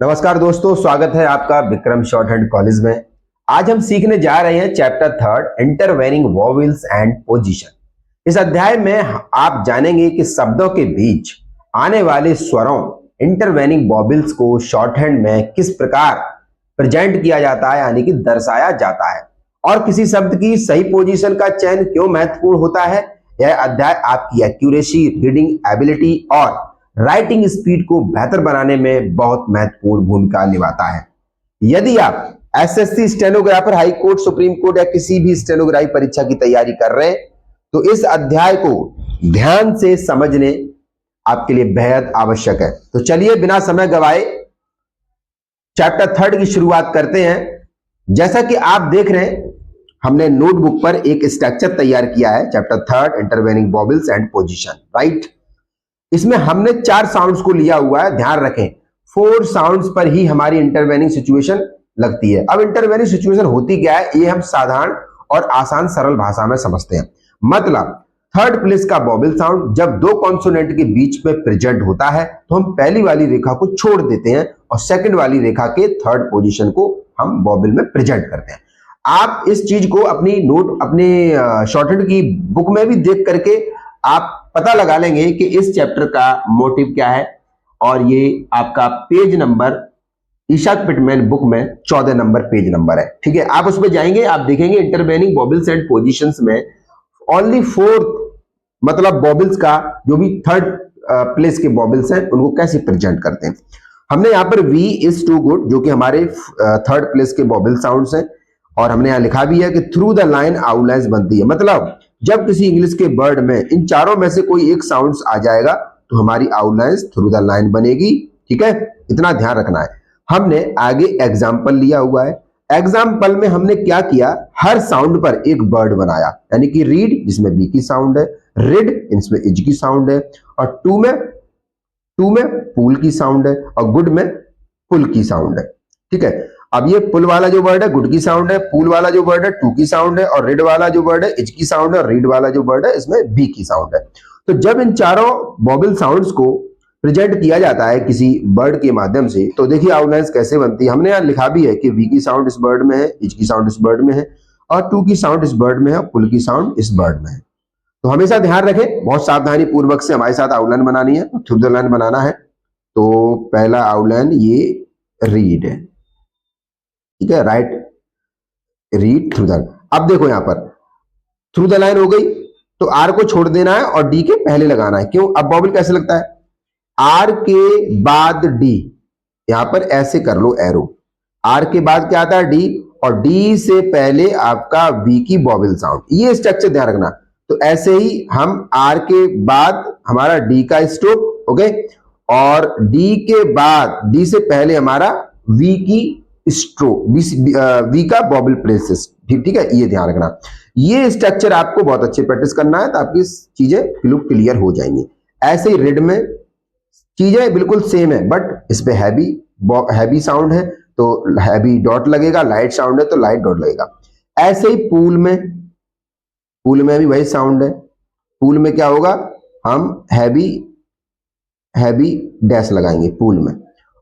नमस्कार दोस्तों, स्वागत है आपका विक्रम शॉर्ट हैंड कॉलेज में। आज हम सीखने जा रहे हैं chapter third, intervening vowels and position. इस अध्याय में आप जानेंगे कि शब्दों के बीच आने वाले स्वरों इंटरवेनिंग वॉवेल्स को शॉर्ट हैंड में किस प्रकार प्रेजेंट किया जाता है, यानी कि दर्शाया जाता है, और किसी शब्द की सही पोजीशन का चयन क्यों महत्वपूर्ण होता है। यह अध्याय आपकी एक्यूरेसी, रीडिंग एबिलिटी और राइटिंग स्पीड को बेहतर बनाने में बहुत महत्वपूर्ण भूमिका निभाता है। यदि आप SSC stenographer, high court, supreme court या किसी भी स्टेनोग्राफी परीक्षा की तैयारी कर रहे हैं तो इस अध्याय को ध्यान से समझने आपके लिए बेहद आवश्यक है। तो चलिए बिना समय गवाए चैप्टर थर्ड की शुरुआत करते हैं। जैसा कि आप देख रहे हैं, हमने नोटबुक पर एक स्ट्रक्चर तैयार किया है, chapter third, intervening vowels and position, right. इसमें हमने 4 साउंड्स को लिया हुआ है। ध्यान रखें, 4 साउंड्स पर ही हमारी इंटरवेनिंग सिचुएशन लगती है। अब इंटरवेनिंग सिचुएशन होती क्या है, ये हम साधारण और आसान सरल भाषा में समझते हैं। मतलब थर्ड प्लेस का वॉवेल साउंड जब 2 कॉन्सोनेंट के बीच में प्रेजेंट होता है तो हम पहली वाली रेखा को छोड़ देते हैं और सेकंड वाली रेखा के थर्ड पोजीशन को हम वॉवेल में प्रेजेंट करते हैं। आप इस चीज को अपने शॉर्टहैंड की बुक में भी देख करके आप पता लगा लेंगे कि इस चैप्टर का मोटिव क्या है। और ये आपका पेज नंबर ईशाक पिटमैन बुक में 14 नंबर पेज नंबर है, ठीक है। आप उसमें जाएंगे, आप देखेंगे इंटरवेनिंग वॉवेल्स एंड पोजीशंस में ओनली 4 मतलब वॉवेल्स का जो भी थर्ड प्लेस के वॉवेल्स हैं उनको कैसे प्रेजेंट करते हैं। हमने यहाँ पर वी इज टू गुड जो कि हमारे थर्ड प्लेस के वॉवेल साउंड्स हैं, और हमने यहाँ लिखा भी है कि थ्रू द लाइन आउटलाइंस बनती है। मतलब जब किसी इंग्लिश के वर्ड में इन चारों में से कोई एक साउंड्स आ जाएगा तो हमारी आउटलाइंस थ्रू द लाइन बनेगी, ठीक है। इतना ध्यान रखना है। हमने आगे एग्जाम्पल लिया हुआ है। एग्जाम्पल में हमने क्या किया, हर साउंड पर एक वर्ड बनाया, यानी कि रीड जिसमें बी की साउंड है, रिड इसमें इज की साउंड है, और टू में पुल की साउंड है, और गुड में पुल की साउंड है, ठीक है। अब ये पुल वाला जो वर्ड है गुड की साउंड है, पुल वाला जो वर्ड है टू की साउंड है, और रिड वाला जो वर्ड है इज की साउंड है, और रीड वाला जो वर्ड है इसमें बी की साउंड है। तो जब इन चारों वॉवेल साउंड्स को प्रेजेंट किया जाता है किसी वर्ड के माध्यम से तो देखिए आउटलाइंस कैसे बनती है। हमने यहाँ लिखा भी है कि वी की साउंड इस वर्ड में है, इज की साउंड इस वर्ड में है, और टू की साउंड इस वर्ड में है, और पुल की साउंड इस वर्ड में है। तो हमेशा ध्यान रखें, बहुत सावधानी पूर्वक से हमारे साथ आउटलाइन बनानी है, तो थ्रू द लाइन बनाना है। तो पहला आउटलाइन ये रीड है, ठीक है, राइट, रीड थ्रू द। अब देखो यहां पर थ्रू द लाइन हो गई तो आर को छोड़ देना है और डी के पहले लगाना है। क्यों, अब वॉवेल कैसे लगता है, आर के बाद डी, यहां पर ऐसे कर लो एरो, आर के बाद क्या आता है डी, और डी से पहले आपका वी की वॉवेल साउंड, ये स्ट्रक्चर ध्यान रखना। तो ऐसे ही हम आर के बाद हमारा डी का स्टॉप, ओके, और डी के बाद डी से पहले हमारा वी की स्ट्रोक, वी का वॉवेल प्लेसेस, ठीक है, ये ध्यान रखना। ये स्ट्रक्चर आपको बहुत अच्छे प्रैक्टिस करना है तो आपकी चीजें क्लियर हो जाएंगी। ऐसे ही रेड में चीजें बिल्कुल सेम है, बट इस पे हैवी साउंड है तो हैवी डॉट लगेगा, लाइट साउंड है तो लाइट डॉट लगेगा। ऐसे ही पूल में भी वही साउंड है। पूल में क्या होगा, हम हैवी डैश लगाएंगे पूल में,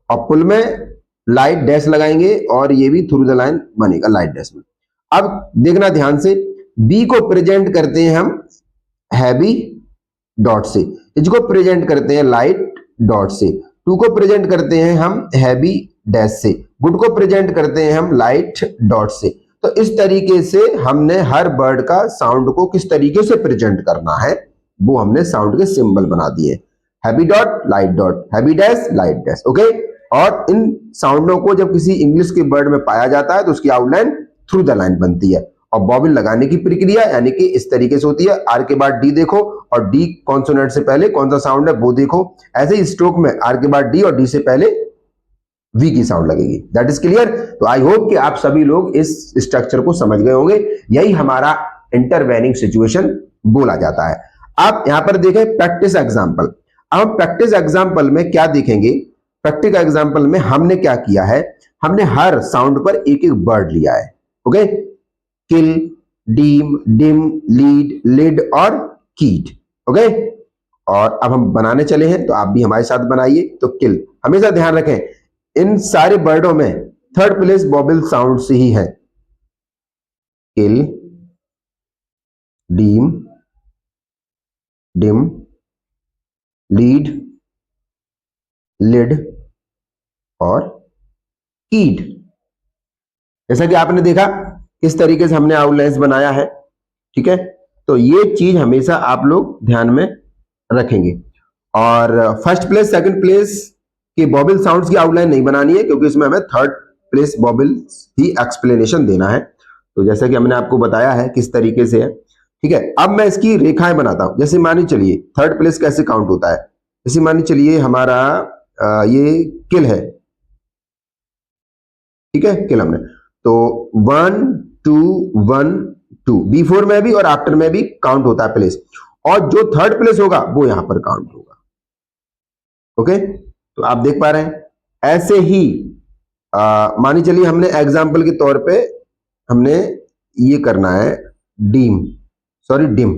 और पुल में लाइट डैश लगाएंगे, और ये भी थ्रू द लाइन बनेगा लाइट डैश में। अब देखना ध्यान से, बी को प्रेजेंट करते हैं हम हैवी डॉट से, इसको प्रेजेंट करते हैं लाइट डॉट से, टू को प्रेजेंट करते हैं हम हैवी डैश से, गुड को प्रेजेंट करते हैं हम लाइट डॉट से। तो इस तरीके से हमने हर वर्ड का साउंड को किस तरीके से प्रेजेंट करना है वो हमने साउंड के सिंबल बना दिए, heavy dot light dot, heavy dash light dash, okay. और इन साउंडों को जब किसी इंग्लिश के वर्ड में पाया जाता है तो उसकी आउटलाइन थ्रू द लाइन बनती है। और वॉवेल लगाने की प्रक्रिया यानी कि इस तरीके से होती है, आर के बाद डी देखो और डी कॉन्सोनेंट से पहले कौन सा साउंड है वो देखो। ऐसे ही स्ट्रोक में आर के बाद डी और डी से पहले वी की साउंड लगेगी। That is clear. तो आई होप कि आप सभी लोग इस स्ट्रक्चर को समझ गए होंगे। यही हमारा इंटरवेनिंग सिचुएशन बोला जाता है। आप यहां पर देखें प्रैक्टिस एग्जाम्पल। अब प्रैक्टिस एग्जाम्पल में क्या देखेंगे, प्रैक्टिस एग्जाम्पल में हमने क्या किया है, हमने हर साउंड पर एक एक वर्ड लिया है, ओके। किल, डीम, डिम, लीड, लिड और कीड, ओके। और अब हम बनाने चले हैं, तो आप भी हमारे साथ बनाइए। तो किल, हमेशा ध्यान रखें इन सारे वर्डों में थर्ड प्लेस वोवेल साउंड से ही है। किल, डीम, डिम, लीड, लिड और कीड। जैसा कि आपने देखा किस तरीके से हमने आउटलाइंस बनाया है, ठीक है। तो ये चीज हमेशा आप लोग ध्यान में रखेंगे। और फर्स्ट प्लेस सेकंड प्लेस के वोवेल साउंड्स की आउटलाइन नहीं बनानी है, क्योंकि इसमें हमें थर्ड प्लेस वोवेल ही एक्सप्लेनेशन देना है। तो जैसा कि हमने आपको बताया है किस तरीके से है, ठीक है। अब मैं इसकी रेखाएं बनाता हूं। जैसे मानिए चलिए थर्ड प्लेस कैसे काउंट होता है। जैसे मानिए चलिए हमारा ये किल है, ठीक है, किल हमने, तो 1 2 1 2 बिफोर में भी और आफ्टर में भी काउंट होता है प्लेस, और जो थर्ड प्लेस होगा वो यहां पर काउंट होगा। ओके, तो आप देख पा रहे हैं। ऐसे ही मानी चलिए हमने एग्जाम्पल के तौर पे हमने ये करना है डीम, सॉरी डिम,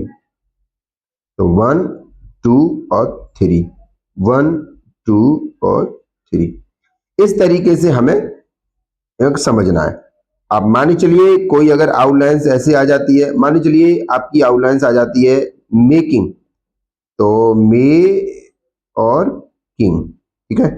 तो 1 2 और 3, 1 2 और 3, इस तरीके से हमें एक समझना है। अब मानी चलिए कोई अगर आउटलाइंस ऐसे आ जाती है, मानी चलिए आपकी आउटलाइंस आ जाती है मेकिंग, तो मे और किंग, ठीक है।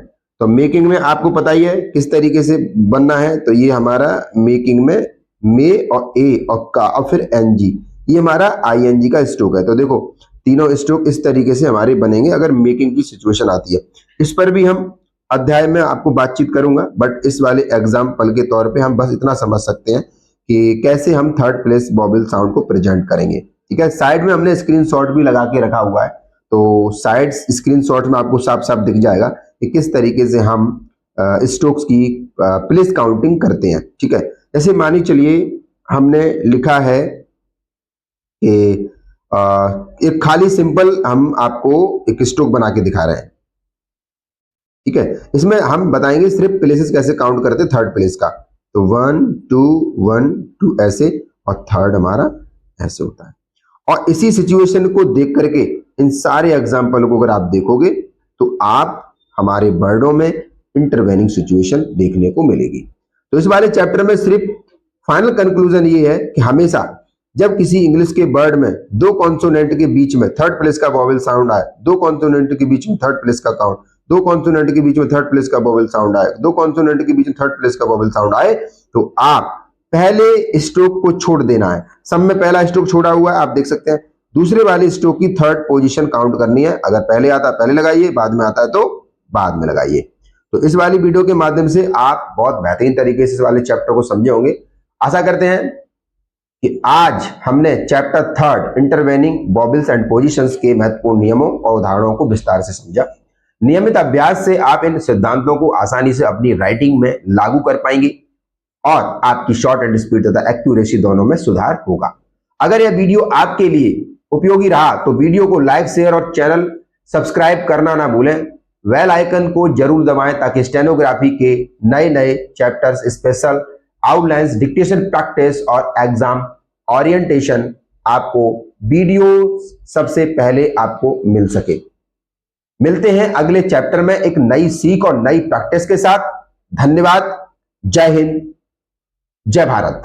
तो मेकिंग में आपको पता ही है किस तरीके से बनना है। तो ये हमारा मेकिंग में मे और ए और का और फिर एनजी, ये हमारा आईएनजी का स्ट्रोक है। तो देखो तीनों स्ट्रोक इस तरीके से हमारे बनेंगे अगर मेकिंग की सिचुएशन आती है। इस पर भी हम अध्याय में आपको बातचीत करूंगा, बट इस वाले एग्जाम्पल के तौर पे हम बस इतना समझ सकते हैं कि कैसे हम थर्ड प्लेस वोवेल साउंड को प्रेजेंट करेंगे, ठीक है। साइड में हमने स्क्रीनशॉट भी लगा के रखा हुआ है, तो साइड स्क्रीनशॉट में आपको साफ साफ दिख जाएगा कि किस तरीके से हम स्ट्रोक्स की प्लेस काउंटिंग करते हैं, ठीक है। जैसे मानी चलिए हमने लिखा है कि एक खाली सिंपल हम आपको एक स्ट्रोक बना के दिखा रहे हैं, ठीक है। इसमें हम बताएंगे सिर्फ प्लेसेस कैसे काउंट करते हैं थर्ड प्लेस का। तो 1 2 1 2 ऐसे, और थर्ड हमारा ऐसे होता है। और इसी सिचुएशन को देख करके इन सारे एग्जाम्पल को अगर आप देखोगे तो आप हमारे वर्डों में इंटरवेनिंग सिचुएशन देखने को मिलेगी। तो इस वाले चैप्टर में सिर्फ फाइनल कंक्लूजन ये है कि हमेशा जब किसी इंग्लिश के वर्ड में दो कॉन्सोनेंट के बीच में थर्ड प्लेस का वोवेल साउंड आए, दो कॉन्सोनेंट के बीच में थर्ड प्लेस का काउंट, दो कॉन्सोनेंट के बीच में थर्ड प्लेस का वोवेल साउंड आए, दो कॉन्सोनेंट के बीच में थर्ड प्लेस का वोवेल साउंड आए, तो आप पहले स्ट्रोक को छोड़ देना है। सब में पहला स्ट्रोक छोड़ा हुआ है, आप देख सकते हैं। दूसरे वाले स्ट्रोक की थर्ड पोजीशन काउंट करनी है। अगर पहले आता है पहले लगाइए, बाद में आता है तो बाद में लगाइए। तो इस वाली वीडियो के माध्यम से आप बहुत बेहतरीन तरीके से इस वाले चैप्टर को समझे होंगे। आशा करते हैं कि आज हमने chapter third intervening vowels and positions के महत्वपूर्ण नियमों और उदाहरणों को विस्तार से समझा। नियमित अभ्यास से आप इन सिद्धांतों को आसानी से अपनी राइटिंग में लागू कर पाएंगे और आपकी शॉर्ट एंड स्पीड तथा एक्यूरेसी दोनों में सुधार होगा। अगर यह वीडियो आपके लिए उपयोगी रहा तो वीडियो को लाइक, शेयर और चैनल सब्सक्राइब करना ना भूलें। बेल आइकन को जरूर दबाएं ताकि स्टेनोग्राफी के नए नए chapters, special outlines, dictation practice और एग्जाम ओरिएंटेशन आपको वीडियो सबसे पहले आपको मिल सके। मिलते हैं अगले चैप्टर में एक नई सीख और नई प्रैक्टिस के साथ। धन्यवाद। जय हिंद, जय भारत।